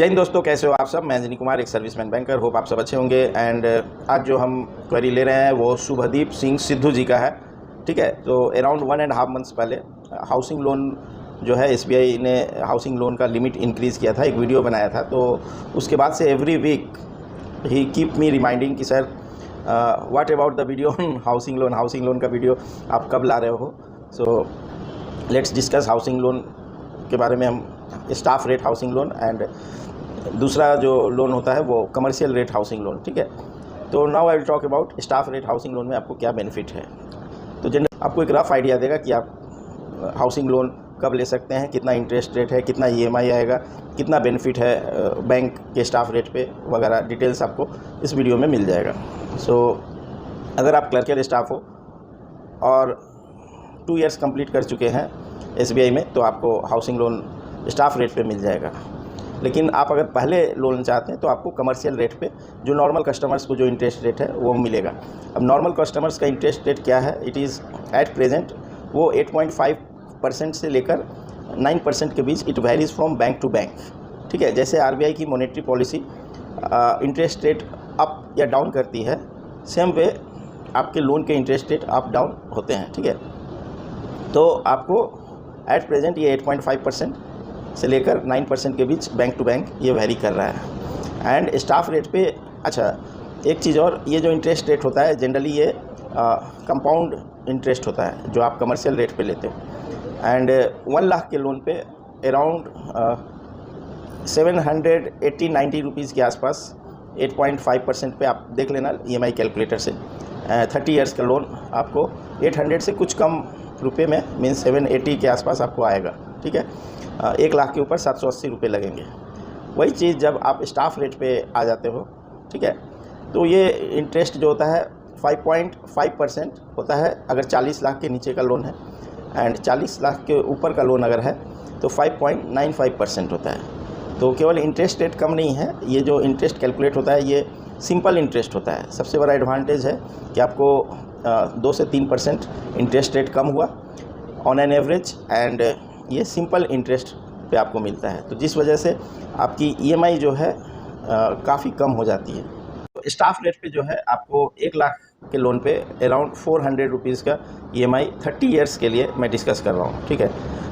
जय हिंद दोस्तों, कैसे हो आप सब। मैं अंजनी कुमार, एक सर्विसमैन बैंकर। होप आप सब अच्छे होंगे। एंड आज जो हम क्वेरी ले रहे हैं वो शुभदीप सिंह सिद्धू जी का है। ठीक है, तो अराउंड 1.5 मंथ्स पहले हाउसिंग लोन जो है SBI ने हाउसिंग लोन का लिमिट इंक्रीज़ किया था, एक वीडियो बनाया था। तो उसके बाद से एवरी वीक ही कीप मी रिमाइंडिंग कि sir what about the video on housing loan का वीडियो आप कब ला रहे हो। So let's discuss housing loan के बारे में। हम staff rate housing loan and दूसरा जो लोन होता है वो कमर्शियल रेट हाउसिंग लोन। ठीक है, तो now I will talk about staff rate housing loan में आपको क्या बेनिफिट है। तो जनरल आपको एक रफ आइडिया देगा कि आप हाउसिंग लोन कब ले सकते हैं, कितना इंटरेस्ट रेट है, कितना EMI आएगा, कितना बेनिफिट है बैंक के स्टाफ रेट पे वगैरह। डिटेल्स आपको इस वीडियो में मिल जाएगा। सो अगर आप क्लर्कल स्टाफ हो और 2 इयर्स कंप्लीट कर चुके हैं SBI में, तो आपको हाउसिंग लोन स्टाफ रेट पे मिल जाएगा। लेकिन आप अगर पहले लोन चाहते हैं तो आपको कमर्शियल रेट पे, जो नॉर्मल कस्टमर्स को जो इंटरेस्ट रेट है वो मिलेगा। अब नॉर्मल कस्टमर्स का इंटरेस्ट रेट क्या है, इट इज़ एट प्रेजेंट वो 8.5% से लेकर 9% के बीच। It varies from bank to bank. ठीक है, जैसे RBI की monetary policy interest rate up या डाउन करती है, सेम वे आपके लोन के इंटरेस्ट रेट अप डाउन होते हैं। ठीक है, तो आपको एट प्रेजेंट ये 8.5% से लेकर 9% के बीच बैंक टू बैंक ये वेरी कर रहा है। एंड स्टाफ रेट पे अच्छा एक चीज़ और, ये जो इंटरेस्ट रेट होता है जनरली ये कंपाउंड इंटरेस्ट होता है जो आप कमर्शियल रेट पे लेते हो। एंड 1 लाख के लोन पे अराउंड 780-90 रुपीज़ के आसपास 8.5% पे आप देख लेना EMI कैलकुलेटर से। 30 इयर्स का लोन आपको 800 से कुछ कम रुपए में, मीन्स 780 के आसपास आपको आएगा। ठीक है, 1 लाख के ऊपर 780 रुपये लगेंगे। वही चीज़ जब आप स्टाफ रेट पे आ जाते हो, ठीक है, तो ये इंटरेस्ट जो होता है 5.5% होता है अगर 40 लाख के नीचे का लोन है। एंड 40 लाख के ऊपर का लोन अगर है तो 5.95% होता है। तो केवल इंटरेस्ट रेट कम नहीं है, ये जो इंटरेस्ट कैलकुलेट होता है ये सिंपल इंटरेस्ट होता है। सबसे बड़ा एडवांटेज है कि आपको 2 से 3% इंटरेस्ट रेट कम हुआ ऑन एन एवरेज। एंड ये सिंपल इंटरेस्ट पे आपको मिलता है, तो जिस वजह से आपकी EMI जो है काफ़ी कम हो जाती है। तो स्टाफ रेट पे जो है आपको 1 लाख के लोन पे अराउंड 400 रुपीज़ का EMI 30 इयर्स के लिए मैं डिस्कस कर रहा हूँ। ठीक है,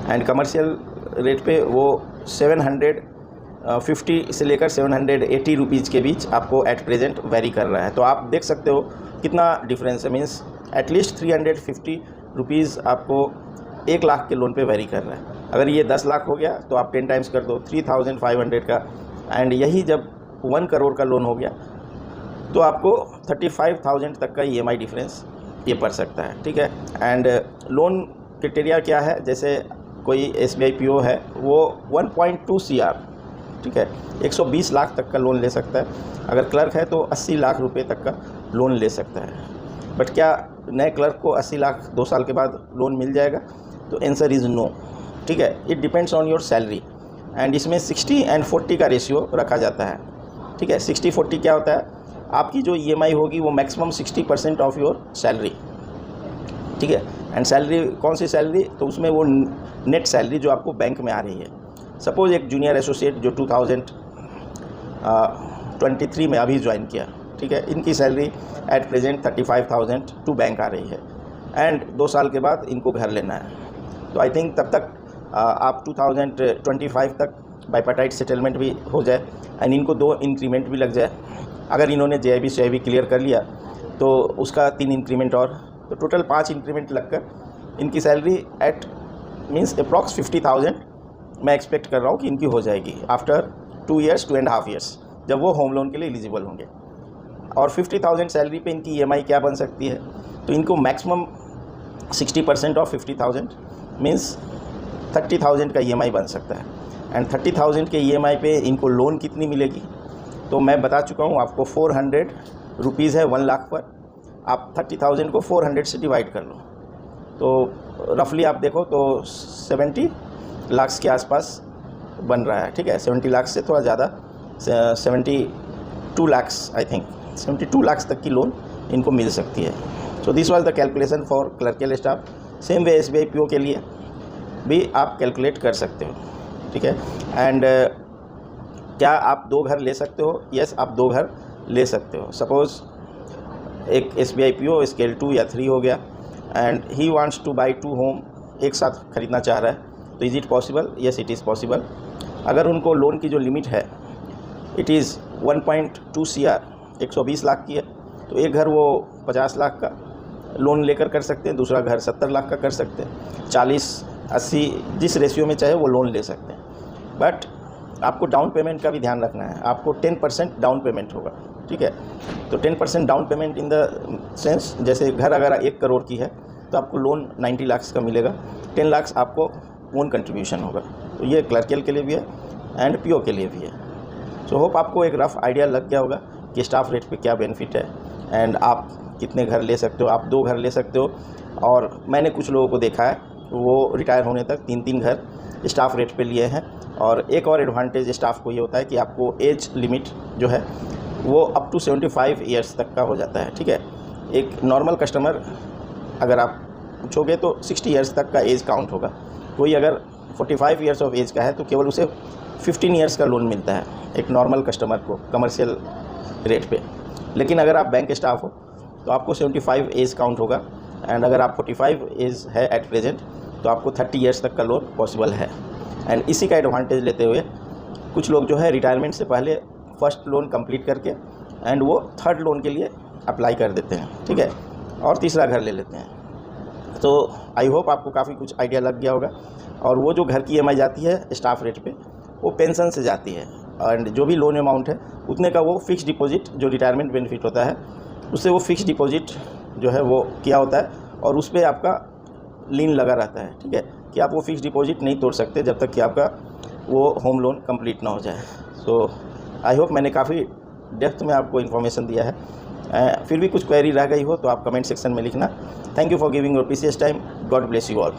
एंड कमर्शियल रेट पे वो 750 से लेकर 780 रुपीज़ के बीच आपको एट प्रेजेंट वेरी कर रहा है। तो आप देख सकते हो कितना डिफरेंस है, मीन्स एटलीस्ट 350 रुपीज़ आपको 1 लाख के लोन पे वेरी कर रहा है। अगर ये 10 लाख हो गया तो आप 10 टाइम्स कर दो 3500 का। एंड यही जब 1 करोड़ का लोन हो गया तो आपको 35,000 तक का EMI डिफरेंस ये पड़ सकता है। ठीक है, एंड लोन क्राइटेरिया क्या है, जैसे कोई SBI PO है वो 1.2 CR, ठीक है, 120 लाख तक का लोन ले सकता है। अगर क्लर्क है तो 80 लाख रुपए तक का लोन ले सकता है। बट क्या नए क्लर्क को 80 लाख 2 साल के बाद लोन मिल जाएगा? तो आंसर इज़ नो। ठीक है, it depends on your salary. And इसमें 60 और 40 का रेशियो रखा जाता है। ठीक है, 60-40 क्या होता है, आपकी जो EMI होगी वो मैक्सिमम 60% ऑफ योर सैलरी। ठीक है, एंड सैलरी कौन सी सैलरी, तो उसमें वो नेट सैलरी जो आपको बैंक में आ रही है। सपोज एक जूनियर एसोसिएट जो 2023 में अभी ज्वाइन किया, ठीक है, इनकी salary at present 35,000 to bank आ रही है। एंड 2 साल के बाद इनको घर लेना है, तो आई थिंक तब तक आप 2025 तक बाइपार्टाइट सेटलमेंट भी हो जाए एंड इनको 2 इंक्रीमेंट भी लग जाए। अगर इन्होंने JIB क्लियर कर लिया तो उसका 3 इंक्रीमेंट और, तो टोटल 5 इंक्रीमेंट लगकर इनकी सैलरी एट मीन्स अप्रॉक्स 50,000 मैं एक्सपेक्ट कर रहा हूँ कि इनकी हो जाएगी आफ्टर 2 इयर्स 2.5 इयर्स, जब वो होम लोन के लिए एलिजिबल होंगे। और 50,000 सैलरी पे इनकी EMI क्या बन सकती है, तो इनको मैक्सिमम 60% ऑफ 50,000 मीन्स 30,000 का EMI बन सकता है। एंड 30,000 के EMI पे इनको लोन कितनी मिलेगी, तो मैं बता चुका हूँ आपको 400 रुपीज़ है 1 लाख पर। आप 30,000 को 400 से डिवाइड कर लो तो रफली आप देखो तो 70 लाख के आसपास बन रहा है। ठीक है, 70 लाख से थोड़ा ज़्यादा, 72 लाख आई थिंक, 72 लाख तक की लोन इनको मिल सकती है। So this was the calculation for clerical staff. Same way SBI PO के लिए भी आप कैलकुलेट कर सकते हो। ठीक है, एंड क्या आप 2 घर ले सकते हो? यस, आप 2 घर ले सकते हो। सपोज़ एक SBI PO स्केल 2 या 3 हो गया and he wants two by 2 home, एक साथ खरीदना चाह रहा है, तो is it possible? Yes, it is possible. अगर उनको लोन की जो लिमिट है इट इज़ 1.2 CR 120 लाख की है, तो एक घर वो 50 लाख का लोन लेकर कर सकते हैं, दूसरा घर 70 लाख का कर सकते हैं, 40-80 जिस रेशियो में चाहे वो लोन ले सकते हैं। बट आपको डाउन पेमेंट का भी ध्यान रखना है, आपको 10% डाउन पेमेंट होगा, ठीक है। तो 10% down payment in the sense, जैसे घर अगर 1 करोड़ की है तो आपको लोन 90 लाख का मिलेगा, 10 लाख आपको ओन कंट्रीब्यूशन होगा। तो ये क्लर्कियल के लिए भी है एंड PO के लिए भी है। सो होप आपको एक रफ़ आइडिया लग गया होगा कि स्टाफ रेट पे क्या बेनिफिट है एंड आप कितने घर ले सकते हो। आप 2 घर ले सकते हो, और मैंने कुछ लोगों को देखा है वो रिटायर होने तक 3-3 घर स्टाफ रेट पे लिए हैं। और एक और एडवांटेज स्टाफ को ये होता है कि आपको एज लिमिट जो है वो अप टू 75 ईयर्स तक का हो जाता है, ठीक है। एक नॉर्मल कस्टमर अगर आप पूछोगे तो 60 ईयर्स तक का एज काउंट होगा। कोई अगर 45 ईयर्स ऑफ एज का है तो केवल उसे 15 ईयर्स का लोन मिलता है एक नॉर्मल कस्टमर को कमर्शियल रेट पे। लेकिन अगर आप बैंक स्टाफ हो तो आपको 75 एज काउंट होगा, एंड अगर आप 45 एज है एट प्रेजेंट तो आपको 30 ईयर्स तक का लोन पॉसिबल है। एंड इसी का एडवांटेज लेते हुए कुछ लोग जो है रिटायरमेंट से पहले फर्स्ट लोन कंप्लीट करके एंड वो थर्ड लोन के लिए अप्लाई कर देते हैं, ठीक है, और तीसरा घर ले लेते हैं। तो आई होप आपको काफ़ी कुछ आइडिया लग गया होगा। और वो जो घर की EMI जाती है स्टाफ रेट पे, वो पेंशन से जाती है, एंड जो भी लोन अमाउंट है उतने का वो फिक्स डिपॉजिट, जो रिटायरमेंट बेनिफिट होता है उससे वो फिक्स डिपॉजिट जो है वो किया होता है, और उस पर आपका लीन लगा रहता है, ठीक है, कि आप वो फिक्स डिपॉजिट नहीं तोड़ सकते जब तक कि आपका वो होम लोन कंप्लीट ना हो जाए। सो आई होप मैंने काफ़ी डेप्थ में आपको इन्फॉर्मेशन दिया है। फिर भी कुछ क्वेरी रह गई हो तो आप कमेंट सेक्शन में लिखना। Thank you for giving your precious time. God bless you all.